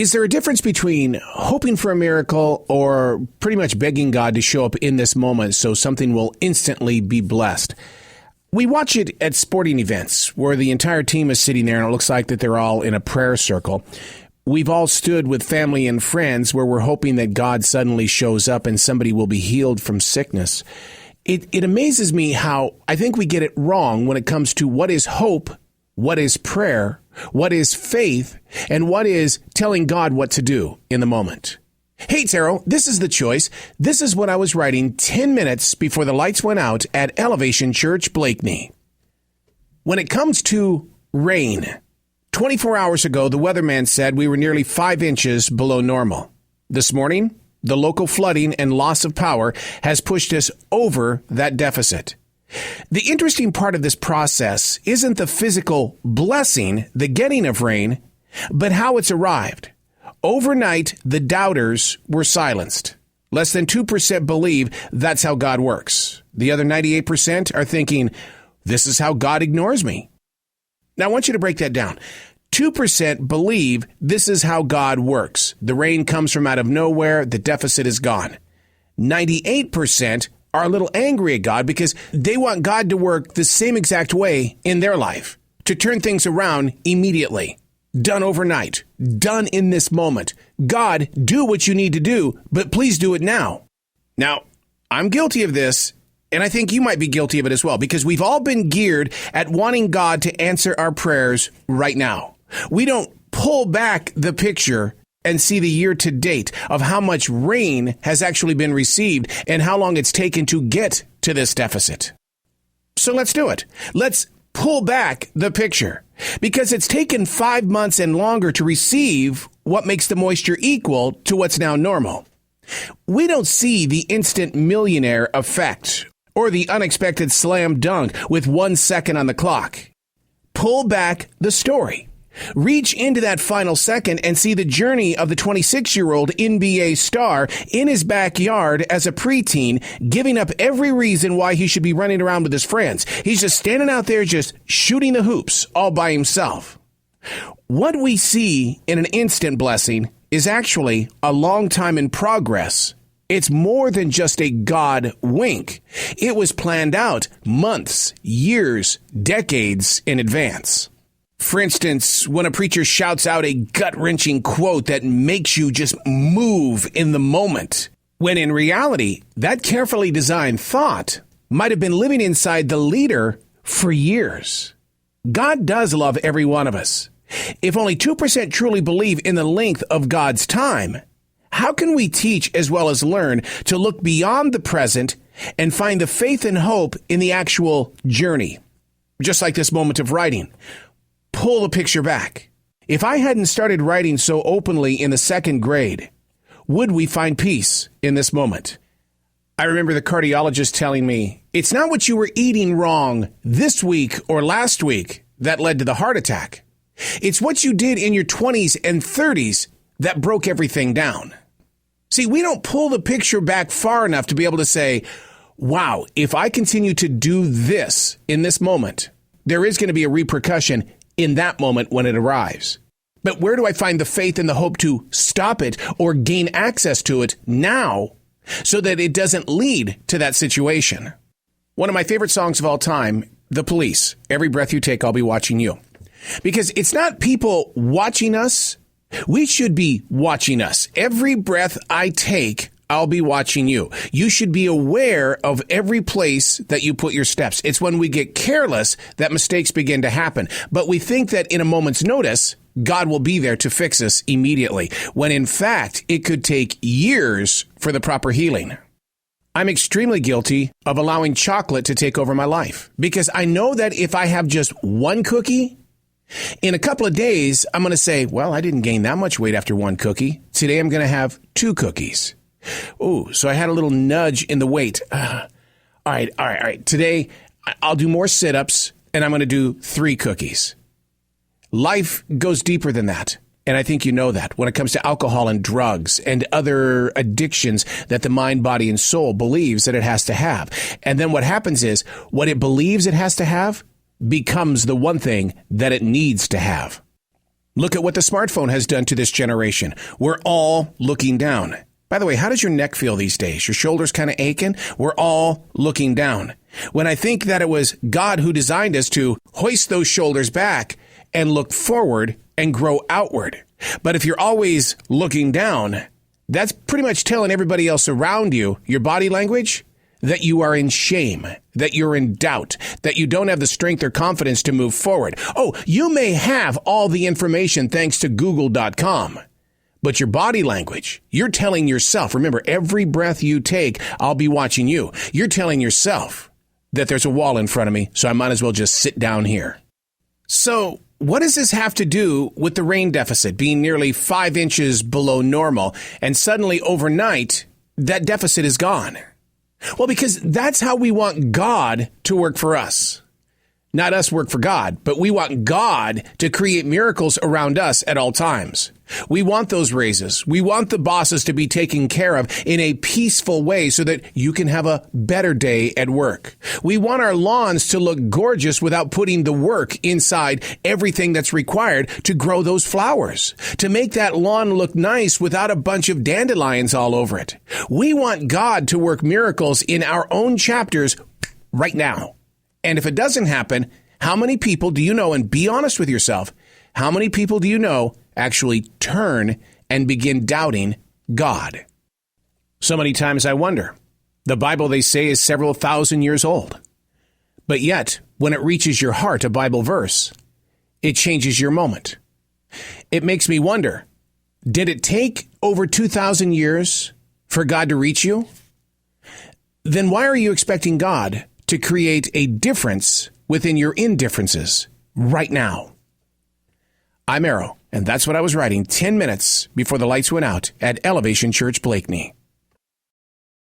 Is there a difference between hoping for a miracle or pretty much begging God to show up in this moment so something will instantly be blessed? We watch it at sporting events where the entire team is sitting there and it looks like that they're all in a prayer circle. We've all stood with family and friends where we're hoping that God suddenly shows up and somebody will be healed from sickness. It amazes me how I think we get it wrong when it comes to what is hope, what is prayer, what is faith, and what is telling God what to do in the moment. Hey, Taro, this is The Choice. This is what I was writing 10 minutes before the lights went out at Elevation Church, Blakeney. When it comes to rain, 24 hours ago, the weatherman said we were nearly 5 inches below normal. This morning, the local flooding and loss of power has pushed us over that deficit. The interesting part of this process isn't the physical blessing, the getting of rain, but how it's arrived. Overnight, the doubters were silenced. Less than 2% believe that's how God works. The other 98% are thinking, this is how God ignores me. Now, I want you to break that down. 2% believe this is how God works. The rain comes from out of nowhere. The deficit is gone. 98% are a little angry at God because they want God to work the same exact way in their life, to turn things around immediately. Done overnight. Done in this moment. God, do what you need to do, but please do it now. Now, I'm guilty of this, and I think you might be guilty of it as well, because we've all been geared at wanting God to answer our prayers right now. We don't pull back the picture and see the year to date of how much rain has actually been received and how long it's taken to get to this deficit. So let's do it. Let's pull back the picture, because it's taken 5 months and longer to receive what makes the moisture equal to what's now normal. We don't see the instant millionaire effect or the unexpected slam dunk with 1 second on the clock. Pull back the story. Reach into that final second and see the journey of the 26-year-old NBA star in his backyard as a preteen, giving up every reason why he should be running around with his friends. He's just standing out there just shooting the hoops all by himself. What we see in an instant blessing is actually a long time in progress. It's more than just a God wink. It was planned out months, years, decades in advance. For instance, when a preacher shouts out a gut-wrenching quote that makes you just move in the moment, when in reality, that carefully designed thought might have been living inside the leader for years. God does love every one of us. If only 2% truly believe in the length of God's time, how can we teach as well as learn to look beyond the present and find the faith and hope in the actual journey? Just like this moment of writing. Pull the picture back. If I hadn't started writing so openly in the 2nd grade, would we find peace in this moment? I remember the cardiologist telling me, it's not what you were eating wrong this week or last week that led to the heart attack. It's what you did in your 20s and 30s that broke everything down. See, we don't pull the picture back far enough to be able to say, wow, if I continue to do this in this moment, there is going to be a repercussion in that moment when it arrives. But where do I find the faith and the hope to stop it or gain access to it now so that it doesn't lead to that situation? One of my favorite songs of all time, The Police, Every Breath You Take, I'll Be Watching You. Because it's not people watching us. We should be watching us. Every breath I take, I'll be watching you. You should be aware of every place that you put your steps. It's when we get careless that mistakes begin to happen. But we think that in a moment's notice, God will be there to fix us immediately, when in fact, it could take years for the proper healing. I'm extremely guilty of allowing chocolate to take over my life, because I know that if I have just one cookie, in a couple of days, I'm going to say, well, I didn't gain that much weight after one cookie. Today, I'm going to have 2 cookies. Oh, so I had a little nudge in the weight. All right. Today, I'll do more sit-ups, and I'm going to do 3 cookies. Life goes deeper than that. And I think you know that when it comes to alcohol and drugs and other addictions that the mind, body, and soul believes that it has to have. And then what happens is what it believes it has to have becomes the one thing that it needs to have. Look at what the smartphone has done to this generation. We're all looking down. By the way, how does your neck feel these days? Your shoulders kind of aching? We're all looking down. When I think that it was God who designed us to hoist those shoulders back and look forward and grow outward. But if you're always looking down, that's pretty much telling everybody else around you, your body language, that you are in shame, that you're in doubt, that you don't have the strength or confidence to move forward. Oh, you may have all the information thanks to Google.com. But your body language, you're telling yourself, remember, every breath you take, I'll be watching you. You're telling yourself that there's a wall in front of me, so I might as well just sit down here. So what does this have to do with the rain deficit being nearly 5 inches below normal, and suddenly overnight, that deficit is gone? Well, because that's how we want God to work for us. Not us work for God, but we want God to create miracles around us at all times. We want those raises. We want the bosses to be taken care of in a peaceful way so that you can have a better day at work. We want our lawns to look gorgeous without putting the work inside everything that's required to grow those flowers, to make that lawn look nice without a bunch of dandelions all over it. We want God to work miracles in our own chapters right now. And if it doesn't happen, how many people do you know, and be honest with yourself, how many people do you know actually turn and begin doubting God? So many times I wonder. The Bible, they say, is several thousand years old. But yet, when it reaches your heart, a Bible verse, it changes your moment. It makes me wonder, did it take over 2,000 years for God to reach you? Then why are you expecting God to create a difference within your indifferences right now? I'm Arrow, and that's what I was writing 10 minutes before the lights went out at Elevation Church Blakeney.